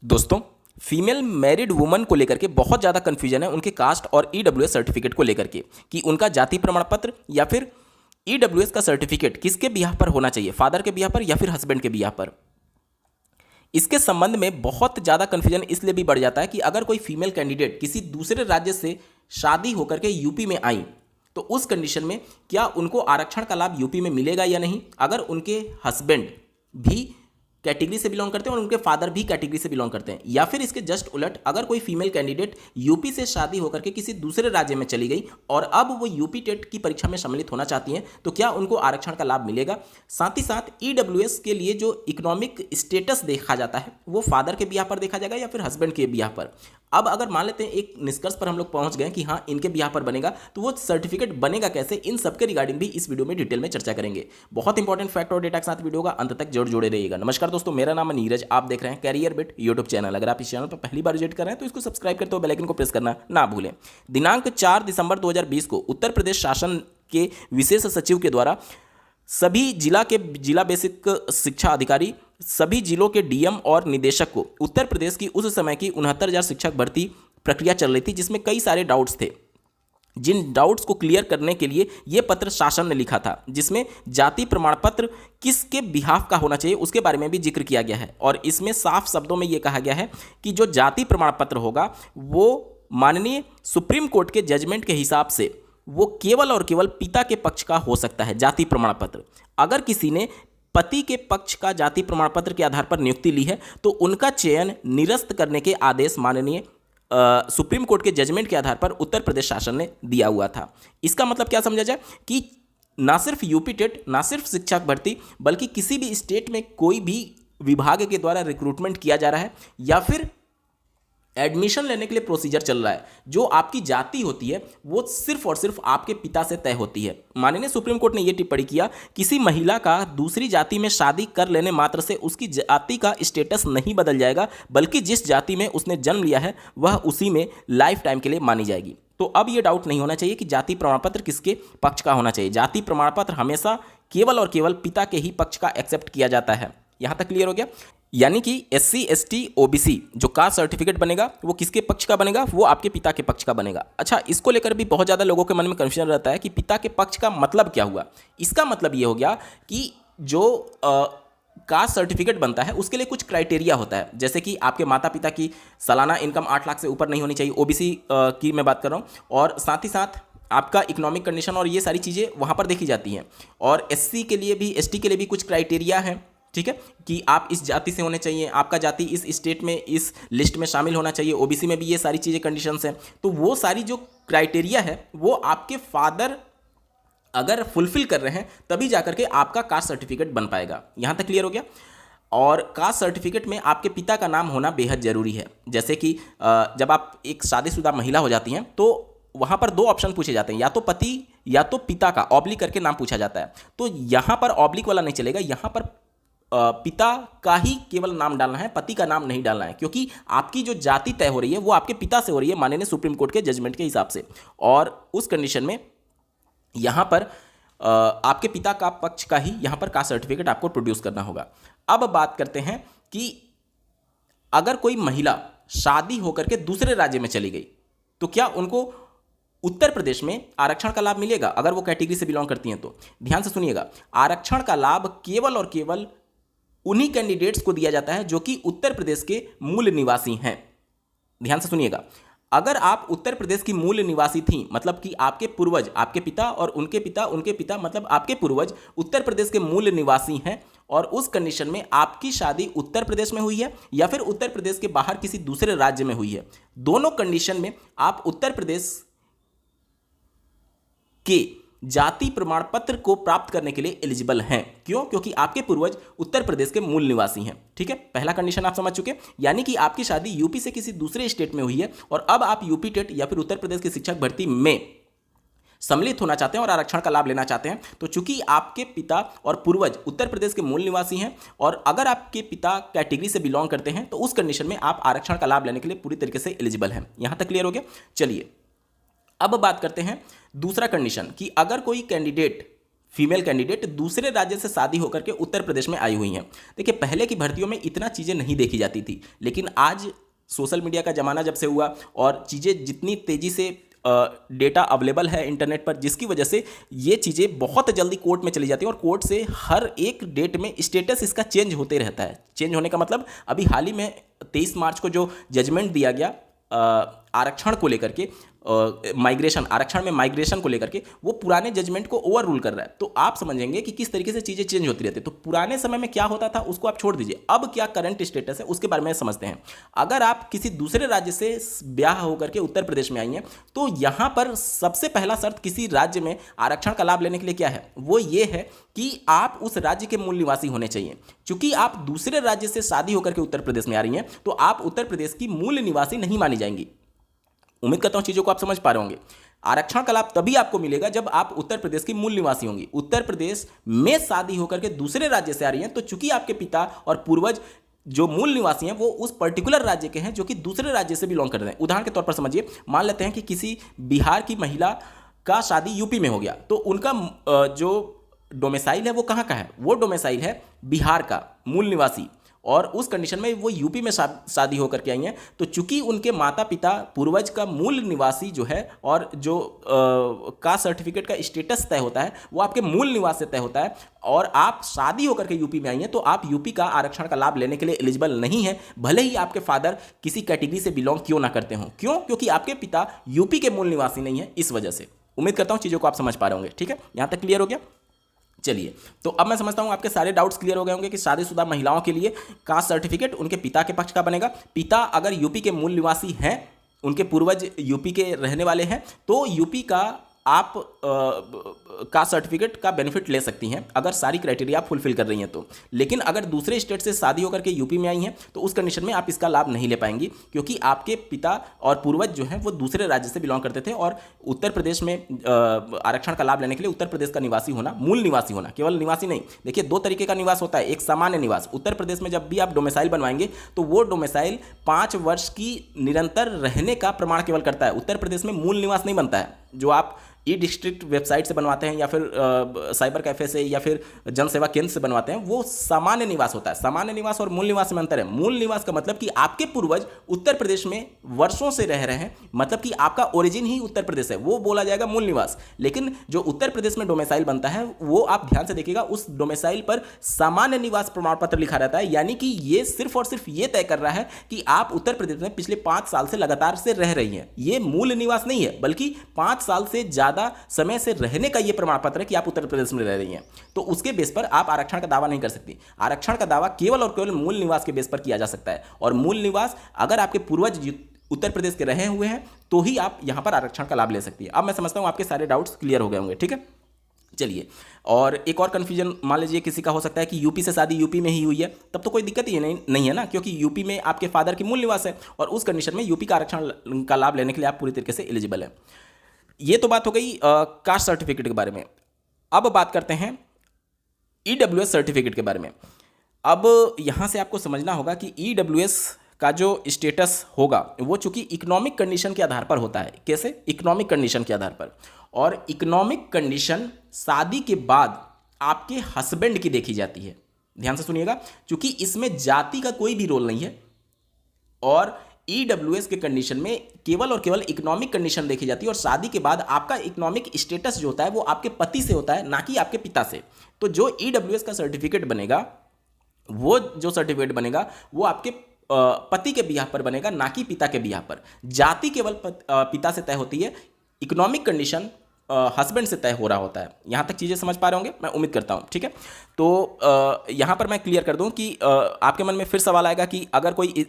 दोस्तों, female married woman को लेकर के बहुत ज़्यादा कन्फ्यूजन है उनके कास्ट और ईडब्ल्यूएस सर्टिफिकेट को लेकर के कि उनका जाति प्रमाण पत्र या फिर ईडब्ल्यूएस का सर्टिफिकेट किसके बिहाफ पर होना चाहिए, फादर के बिहाफ पर या फिर हस्बैंड के बिहाफ पर। इसके संबंध में बहुत ज़्यादा कन्फ्यूजन इसलिए भी बढ़ जाता है कि अगर कोई फीमेल कैंडिडेट किसी दूसरे राज्य से शादी होकर के यूपी में आई तो उस कंडीशन में क्या उनको आरक्षण का लाभ यूपी में मिलेगा या नहीं, अगर उनके हस्बैंड भी कैटेगरी से बिलोंग करते हैं और उनके फादर भी कैटेगरी से बिलोंग करते हैं, या फिर इसके जस्ट उलट अगर कोई फीमेल कैंडिडेट यूपी से शादी होकर के किसी दूसरे राज्य में चली गई और अब वो यूपी टेट की परीक्षा में सम्मिलित होना चाहती हैं तो क्या उनको आरक्षण का लाभ मिलेगा। साथ ही साथ ईडब्ल्यूएस के लिए जो इकोनॉमिक स्टेटस देखा जाता है वो फादर के बिहाफ पर देखा जाएगा या फिर हस्बैंड के बिहाफ पर। अब अगर मान लेते हैं एक निष्कर्ष पर हम लोग पहुंच गए कि हाँ इनके बिहाफ पर बनेगा, तो वो सर्टिफिकेट बनेगा कैसे, इन सबके रिगार्डिंग भी इस वीडियो में डिटेल में चर्चा करेंगे। बहुत इंपॉर्टेंट फैक्ट और डेटा के साथ वीडियो का अंत तक जरूर जुड़े रहिएगा। नमस्कार दोस्तों, मेरा नाम है नीरज, आप देख रहे हैं कैरियर बिट यूट्यूब चैनल। अगर आप इस चैनल पर पहली बार विजिट कर रहे हैं तो इसको सब्सक्राइब करते हुए बेल आइकन को प्रेस करना ना भूलें। दिनांक 4 दिसंबर 2020 को उत्तर प्रदेश शासन के विशेष सचिव के द्वारा सभी जिला बेसिक शिक्षा अधिकारी, सभी जिलों के डीएम और निदेशक को उत्तर प्रदेश की उस समय की 69,000 शिक्षक भर्ती प्रक्रिया चल रही थी, जिसमें कई सारे डाउट्स थे। जिन डाउट्स को क्लियर करने के लिए यह पत्र शासन ने लिखा था, जिसमें जाति प्रमाण पत्र किसके बिहाफ का होना चाहिए उसके बारे में भी जिक्र किया गया है। और इसमें साफ शब्दों में यह कहा गया है कि जो जाति प्रमाण पत्र होगा वो माननीय सुप्रीम कोर्ट के जजमेंट के हिसाब से वो केवल और केवल पिता के पक्ष का हो सकता है जाति प्रमाण पत्र। अगर किसी ने पति के पक्ष का जाति प्रमाण पत्र के आधार पर नियुक्ति ली है तो उनका चयन निरस्त करने के आदेश माननीय सुप्रीम कोर्ट के जजमेंट के आधार पर उत्तर प्रदेश शासन ने दिया हुआ था। इसका मतलब क्या समझा जाए कि ना सिर्फ यूपी टेट, ना सिर्फ शिक्षक भर्ती, बल्कि किसी भी स्टेट में कोई भी विभाग के द्वारा रिक्रूटमेंट किया जा रहा है या फिर एडमिशन लेने के लिए प्रोसीजर चल रहा है, जो आपकी जाति होती है वो सिर्फ और सिर्फ आपके पिता से तय होती है। माननीय सुप्रीम कोर्ट ने यह टिप्पणी किया, किसी महिला का दूसरी जाति में शादी कर लेने मात्र से उसकी जाति का स्टेटस नहीं बदल जाएगा, बल्कि जिस जाति में उसने जन्म लिया है वह उसी में लाइफ टाइम के लिए मानी जाएगी। तो अब यह डाउट नहीं होना चाहिए कि जाति प्रमाण पत्र किसके पक्ष का होना चाहिए। जाति प्रमाण पत्र हमेशा केवल और केवल पिता के ही पक्ष का एक्सेप्ट किया जाता है। यहां तक क्लियर हो गया। यानी कि एससी एसटी ओबीसी जो कास्ट सर्टिफिकेट बनेगा वो किसके पक्ष का बनेगा, वो आपके पिता के पक्ष का बनेगा। अच्छा, इसको लेकर भी बहुत ज़्यादा लोगों के मन में कन्फ्यूजन रहता है कि पिता के पक्ष का मतलब क्या हुआ। इसका मतलब ये हो गया कि जो कास्ट सर्टिफिकेट बनता है उसके लिए कुछ क्राइटेरिया होता है, जैसे कि आपके माता पिता की सालाना इनकम 8 लाख से ऊपर नहीं होनी चाहिए, ओबीसी की मैं बात कर रहा हूँ, और साथ ही साथ आपका इकोनॉमिक कंडीशन और ये सारी चीज़ें वहाँ पर देखी जाती हैं। और एससी के लिए भी, एसटी के लिए भी कुछ क्राइटेरिया है, ठीक है, कि आप इस जाति से होने चाहिए, आपका जाति इस स्टेट में इस लिस्ट में शामिल होना चाहिए। ओबीसी में भी ये सारी चीज़ें कंडीशंस हैं। तो वो सारी जो क्राइटेरिया है वो आपके फादर अगर फुलफिल कर रहे हैं तभी जाकर के आपका कास्ट सर्टिफिकेट बन पाएगा। यहाँ तक क्लियर हो गया। और कास्ट सर्टिफिकेट में आपके पिता का नाम होना बेहद ज़रूरी है। जैसे कि जब आप एक शादीशुदा महिला हो जाती हैं तो वहाँ पर 2 ऑप्शन पूछे जाते हैं, या तो पति या तो पिता का ऑब्लिक करके नाम पूछा जाता है। तो यहाँ पर ऑब्लिक वाला नहीं चलेगा, यहाँ पर पिता का ही केवल नाम डालना है, पति का नाम नहीं डालना है, क्योंकि आपकी जो जाति तय हो रही है वो आपके पिता से हो रही है माननीय सुप्रीम कोर्ट के जजमेंट के हिसाब से। और उस कंडीशन में यहाँ पर आपके पिता का पक्ष का ही यहाँ पर कास्ट सर्टिफिकेट आपको प्रोड्यूस करना होगा। अब बात करते हैं कि अगर कोई महिला शादी होकर के दूसरे राज्य में चली गई तो क्या उनको उत्तर प्रदेश में आरक्षण का लाभ मिलेगा, अगर वो कैटेगरी से बिलोंग करती हैं तो। ध्यान से सुनिएगा, आरक्षण का लाभ केवल और केवल उन्हीं कैंडिडेट्स को दिया जाता है जो कि उत्तर प्रदेश के मूल निवासी हैं। ध्यान से सुनिएगा, अगर आप उत्तर प्रदेश की मूल निवासी थी, मतलब कि आपके पूर्वज, आपके पिता और उनके पिता मतलब आपके पूर्वज उत्तर प्रदेश के मूल निवासी हैं, और उस कंडीशन में आपकी शादी उत्तर प्रदेश में हुई है या फिर उत्तर प्रदेश के बाहर किसी दूसरे राज्य में हुई है, दोनों कंडीशन में आप उत्तर प्रदेश के जाति प्रमाण पत्र को प्राप्त करने के लिए एलिजिबल हैं। क्यों? क्योंकि आपके पूर्वज उत्तर प्रदेश के मूल निवासी हैं। ठीक है, पहला कंडीशन आप समझ चुके, यानी कि आपकी शादी यूपी से किसी दूसरे स्टेट में हुई है और अब आप यूपी टेट या फिर उत्तर प्रदेश की शिक्षक भर्ती में सम्मिलित होना चाहते हैं और आरक्षण का लाभ लेना चाहते हैं। तो चूंकि आपके पिता और पूर्वज उत्तर प्रदेश के मूल निवासी हैं और अगर आपके पिता कैटेगरी से बिलोंग करते हैं तो उस कंडीशन में आप आरक्षण का लाभ लेने के लिए पूरी तरीके से एलिजिबल हैं। यहां तक क्लियर हो गया। चलिए अब बात करते हैं दूसरा कंडीशन कि अगर कोई कैंडिडेट फीमेल कैंडिडेट दूसरे राज्य से शादी होकर के उत्तर प्रदेश में आई हुई हैं। देखिए, पहले की भर्तियों में इतना चीज़ें नहीं देखी जाती थी, लेकिन आज सोशल मीडिया का ज़माना जब से हुआ और चीज़ें जितनी तेज़ी से डेटा अवेलेबल है इंटरनेट पर, जिसकी वजह से ये चीज़ें बहुत जल्दी कोर्ट में चली जाती हैं और कोर्ट से हर एक डेट में स्टेटस इसका चेंज होते रहता है। चेंज होने का मतलब अभी हाल ही में 23 मार्च को जो जजमेंट दिया गया आरक्षण को लेकर के, माइग्रेशन, आरक्षण में माइग्रेशन को लेकर के, वो पुराने जजमेंट को ओवर रूल कर रहा है। तो आप समझेंगे कि किस तरीके से चीज़ें चेंज होती रहती है। तो पुराने समय में क्या होता था उसको आप छोड़ दीजिए, अब क्या करंट स्टेटस है उसके बारे में समझते हैं। अगर आप किसी दूसरे राज्य से ब्याह होकर के उत्तर प्रदेश में आई हैं, तो यहाँ पर सबसे पहला शर्त किसी राज्य में आरक्षण का लाभ लेने के लिए क्या है, वो ये है कि आप उस राज्य के मूल निवासी होने चाहिए। चूंकि आप दूसरे राज्य से शादी होकर के उत्तर प्रदेश में आ रही हैं, तो आप उत्तर प्रदेश की मूल निवासी नहीं मानी जाएंगी। उम्मीद करता हूं चीज़ों को आप समझ पा रहे होंगे। आरक्षण का लाभ तभी आपको मिलेगा जब आप उत्तर प्रदेश की मूल निवासी होंगी। उत्तर प्रदेश में शादी होकर के दूसरे राज्य से आ रही हैं, तो चूंकि आपके पिता और पूर्वज जो मूल निवासी हैं वो उस पर्टिकुलर राज्य के हैं जो कि दूसरे राज्य से बिलोंग करते हैं। उदाहरण के तौर पर समझिए, मान लेते हैं कि किसी बिहार की महिला का शादी यूपी में हो गया, तो उनका जो डोमिसाइल है वो कहाँ का है, वो डोमिसाइल है बिहार का मूल निवासी, और उस कंडीशन में वो यूपी में शादी होकर के आई हैं। तो चूंकि उनके माता पिता पूर्वज का मूल निवासी जो है और जो कास्ट सर्टिफिकेट का स्टेटस तय होता है वो आपके मूल निवास से तय होता है, और आप शादी होकर के यूपी में आई हैं, तो आप यूपी का आरक्षण का लाभ लेने के लिए एलिजिबल नहीं है, भले ही आपके फादर किसी कैटेगरी से बिलोंग क्यों ना करते हों। क्यों? क्योंकि आपके पिता यूपी के मूल निवासी नहीं है, इस वजह से। उम्मीद करता हूँ चीज़ों को आप समझ पा रहे होंगे। ठीक है, यहाँ तक क्लियर हो गया। चलिए, तो अब मैं समझता हूं आपके सारे डाउट्स क्लियर हो गए होंगे कि शादीशुदा महिलाओं के लिए कास्ट सर्टिफिकेट उनके पिता के पक्ष का बनेगा। पिता अगर यूपी के मूल निवासी हैं, उनके पूर्वज यूपी के रहने वाले हैं, तो यूपी का आप कास्ट सर्टिफिकेट का बेनिफिट ले सकती हैं अगर सारी क्राइटेरिया आप फुलफिल कर रही हैं तो। लेकिन अगर दूसरे स्टेट से शादी होकर के यूपी में आई हैं, तो उस कंडीशन में आप इसका लाभ नहीं ले पाएंगी, क्योंकि आपके पिता और पूर्वज जो हैं वो दूसरे राज्य से बिलोंग करते थे, और उत्तर प्रदेश में आरक्षण का लाभ लेने के लिए उत्तर प्रदेश का निवासी होना, मूल निवासी होना, केवल निवासी नहीं। देखिए, दो तरीके का निवास होता है। एक सामान्य निवास, उत्तर प्रदेश में जब भी आप डोमिसाइल बनवाएंगे तो वो डोमिसाइल 5 वर्ष की निरंतर रहने का प्रमाण केवल करता है। उत्तर प्रदेश में मूल निवास नहीं बनता है। जो आप ई डिस्ट्रिक्ट वेबसाइट से बनवाते हैं या फिर साइबर कैफे से या फिर जन सेवा केंद्र से बनवाते हैं, वो सामान्य निवास होता है। सामान्य निवास और मूल निवास में अंतर है। मूल निवास का मतलब कि आपके पूर्वज उत्तर प्रदेश में वर्षों से रह रहे हैं, मतलब कि आपका ओरिजिन ही उत्तर प्रदेश है, वो बोला जाएगा मूल निवास। लेकिन जो उत्तर प्रदेश में डोमिसाइल बनता है, वो आप ध्यान से देखिएगा, उस डोमिसाइल पर सामान्य निवास प्रमाण पत्र लिखा रहता है, यानी कि ये सिर्फ और सिर्फ ये तय कर रहा है कि आप उत्तर प्रदेश में पिछले 5 साल से लगातार से रह रही हैं। ये मूल निवास नहीं है, बल्कि 5 साल से ज्यादा समय से रहने का यह प्रमाण पत्र है कि आप उत्तर प्रदेश में रह रही हैं। तो उसके बेस पर आप आरक्षण का दावा नहीं कर सकती। आरक्षण का दावा केवल और केवल मूल निवास के बेस पर किया जा सकता है, और मूल निवास अगर आपके पूर्वज उत्तर प्रदेश के रहे हुए हैं तो ही आप यहां पर आरक्षण का लाभ ले सकती है। अब मैं समझता हूं आपके सारे डाउट्स क्लियर हो गए होंगे। ठीक है, चलिए, और एक और कन्फ्यूजन, मान लीजिए किसी का हो सकता है कि यूपी से शादी यूपी में ही हुई है, तब तो कोई दिक्कत ही नहीं है ना, क्योंकि यूपी में आपके फादर की मूल निवास है, और उस कंडीशन में यूपी का आरक्षण का लाभ लेने के लिए आप पूरी तरीके से एलिजिबल है। ये तो बात हो गई कास्ट सर्टिफिकेट के बारे में। अब बात करते हैं ईडब्ल्यूएस सर्टिफिकेट के बारे में। अब यहाँ से आपको समझना होगा कि ईडब्ल्यूएस का जो स्टेटस होगा वो चूंकि इकोनॉमिक कंडीशन के आधार पर होता है। कैसे? इकोनॉमिक कंडीशन के आधार पर। और इकोनॉमिक कंडीशन शादी के बाद आपके हस्बैंड की देखी जाती है। ध्यान से सुनिएगा, चूंकि इसमें जाति का कोई भी रोल नहीं है, और ईडब्ल्यूएस के कंडीशन में केवल और केवल इकोनॉमिक कंडीशन देखी जाती है, और शादी के बाद आपका इकोनॉमिक स्टेटस जो होता है वो आपके पति से होता है, ना कि आपके पिता से। तो जो ईडब्ल्यूएस का सर्टिफिकेट बनेगा, वो जो सर्टिफिकेट बनेगा वो आपके पति के बिहाफ पर बनेगा, ना कि पिता के बिहाफ पर। जाति केवल पिता से तय होती है, इकोनॉमिक कंडीशन हस्बैंड से तय हो रहा होता है। यहाँ तक चीज़ें समझ पा रहे होंगे, मैं उम्मीद करता हूँ। ठीक है, तो यहाँ पर मैं क्लियर कर दूँ कि आपके मन में फिर सवाल आएगा कि अगर कोई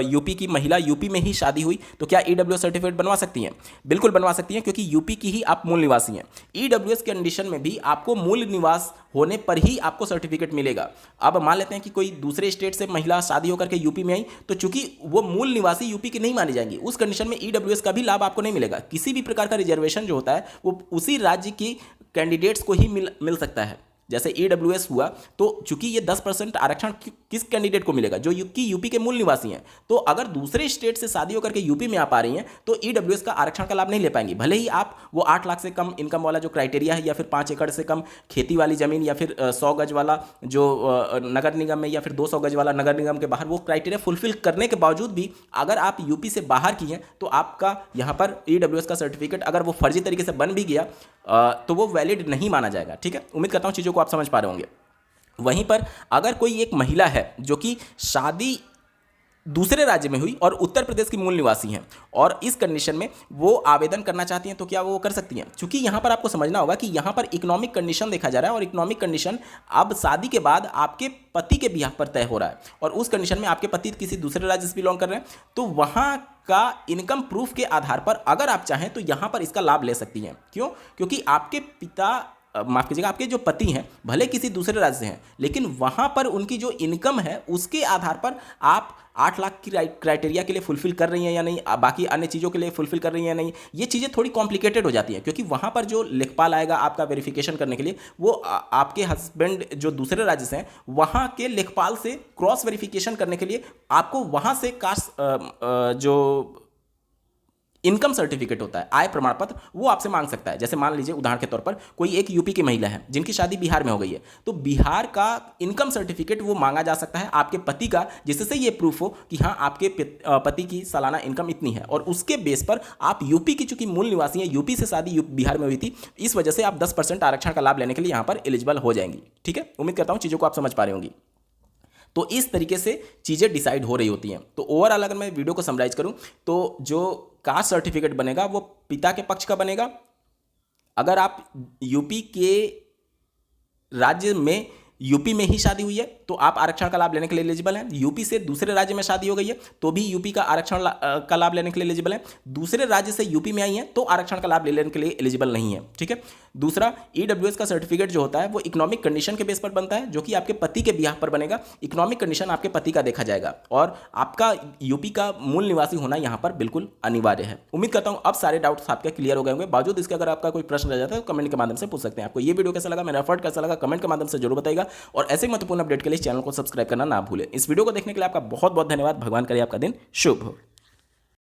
यूपी की महिला यूपी में ही शादी हुई तो क्या ईडब्ल्यूएस सर्टिफिकेट बनवा सकती हैं? बिल्कुल बनवा सकती हैं, क्योंकि यूपी की ही आप मूल निवासी हैं। ईडब्ल्यूएस कंडीशन में भी आपको मूल निवास होने पर ही आपको सर्टिफिकेट मिलेगा। अब मान लेते हैं कि कोई दूसरे स्टेट से महिला शादी होकर के यूपी में आई, तो चूंकि वो मूल निवासी यूपी की नहीं मानी जाएंगी, उस कंडीशन में ईडब्ल्यूएस का भी लाभ आपको नहीं मिलेगा। किसी भी प्रकार का रिजर्वेशन जो होता है वो उसी राज्य की कैंडिडेट्स को ही मिल सकता है। जैसे EWS हुआ, तो चूंकि ये 10% आरक्षण किस कैंडिडेट को मिलेगा, जो यूपी के मूल निवासी हैं, तो अगर दूसरे स्टेट से शादी होकर के यूपी में आ पा रही हैं तो EWS का आरक्षण का लाभ नहीं ले पाएंगी। भले ही आप वो 8 लाख से कम इनकम वाला जो क्राइटेरिया है, या फिर 5 एकड़ से कम खेती वाली जमीन, या फिर 100 गज वाला जो नगर निगम में, या फिर 200 गज वाला नगर निगम के बाहर, वो क्राइटेरिया फुलफिल करने के बावजूद भी अगर आप यूपी से बाहर की हैं तो आपका यहाँ पर EWS का सर्टिफिकेट अगर वो फर्जी तरीके से बन भी गया तो वो वैलिड नहीं माना जाएगा। ठीक है, उम्मीद करता हूँ चीज़ों को आप समझ पा रहे होंगे। वहीं पर अगर कोई एक महिला है जो कि शादी दूसरे राज्य में हुई और उत्तर प्रदेश की मूल निवासी हैं, और इस कंडीशन में वो आवेदन करना चाहती हैं, तो क्या वो कर सकती हैं? क्योंकि यहाँ पर आपको समझना होगा कि यहाँ पर इकोनॉमिक कंडीशन देखा जा रहा है, और इकोनॉमिक कंडीशन अब शादी के बाद आपके पति के बिहाफ पर तय हो रहा है, और उस कंडीशन में आपके पति किसी दूसरे राज्य से बिलोंग कर रहे हैं, तो वहाँ का इनकम प्रूफ के आधार पर अगर आप चाहें तो यहाँ पर इसका लाभ ले सकती हैं। क्यों? क्योंकि आपके पिता, माफ कीजिएगा, आपके जो पति हैं भले किसी दूसरे राज्य से हैं, लेकिन वहाँ पर उनकी जो इनकम है उसके आधार पर आप 8 लाख की क्राइटेरिया के लिए फुलफिल कर रही हैं या नहीं, बाकी अन्य चीज़ों के लिए फुलफिल कर रही हैं या नहीं, ये चीज़ें थोड़ी कॉम्प्लिकेटेड हो जाती हैं। क्योंकि वहाँ पर जो लेखपाल आएगा आपका वेरिफिकेशन करने के लिए, वो आपके हस्बैंड जो दूसरे राज्य से हैं वहाँ के लेखपाल से क्रॉस वेरिफिकेशन करने के लिए आपको वहाँ से कास्ट जो इनकम सर्टिफिकेट होता है, आय प्रमाण पत्र, वो आपसे मांग सकता है। जैसे मान लीजिए उदाहरण के तौर पर कोई एक यूपी की महिला है जिनकी शादी बिहार में हो गई है, तो बिहार का इनकम सर्टिफिकेट वो मांगा जा सकता है आपके पति का, जिससे ये प्रूफ हो कि हाँ आपके पति की सालाना इनकम इतनी है, और उसके बेस पर आप यूपी की, चूंकि मूल निवासी हैं, यूपी से शादी बिहार में हुई थी, इस वजह से आप 10% आरक्षण का लाभ लेने के लिए यहाँ पर एलिजिबल हो जाएंगी। ठीक है, उम्मीद करता हूँ चीज़ों को आप समझ पा रहे होंगी। तो इस तरीके से चीज़ें डिसाइड हो रही होती हैं। तो ओवरऑल अगर मैं वीडियो को समराइज करूं तो जो कास्ट सर्टिफिकेट बनेगा वो पिता के पक्ष का बनेगा। अगर आप यूपी के राज्य में, यूपी में ही शादी हुई है तो आप आरक्षण का लाभ लेने के लिए एलिजिबल हैं। यूपी से दूसरे राज्य में शादी हो गई है तो भी यूपी का आरक्षण का लाभ लेने के लिए एलिजिबल है। दूसरे राज्य से यूपी में आई हैं तो आरक्षण का लाभ लेने के लिए एलिजिबल नहीं है। ठीक है। दूसरा, EWS का सर्टिफिकेट जो होता है वो इकोनॉमिक कंडीशन के बेस पर बनता है, जो कि आपके पति के बिहाफ पर बनेगा। इकोनॉमिक कंडीशन आपके पति का देखा जाएगा, और आपका यूपी का मूल निवासी होना यहाँ पर बिल्कुल अनिवार्य है। उम्मीद करता हूँ अब सारे डाउट्स आपके क्लियर हो गए होंगे। बावजूद इसके अगर आपका कोई प्रश्न रह जाता है तो कमेंट के माध्यम से पूछ सकते हैं। आपको ये वीडियो कैसा लगा, मेरा एफर्ट कैसा लगा, कमेंट के माध्यम से जरूर बताइएगा, और ऐसे महत्वपूर्ण अपडेट के लिए चैनल को सब्सक्राइब करना ना भूलें। इस वीडियो को देखने के लिए आपका बहुत बहुत धन्यवाद। भगवान करे आपका दिन शुभ हो।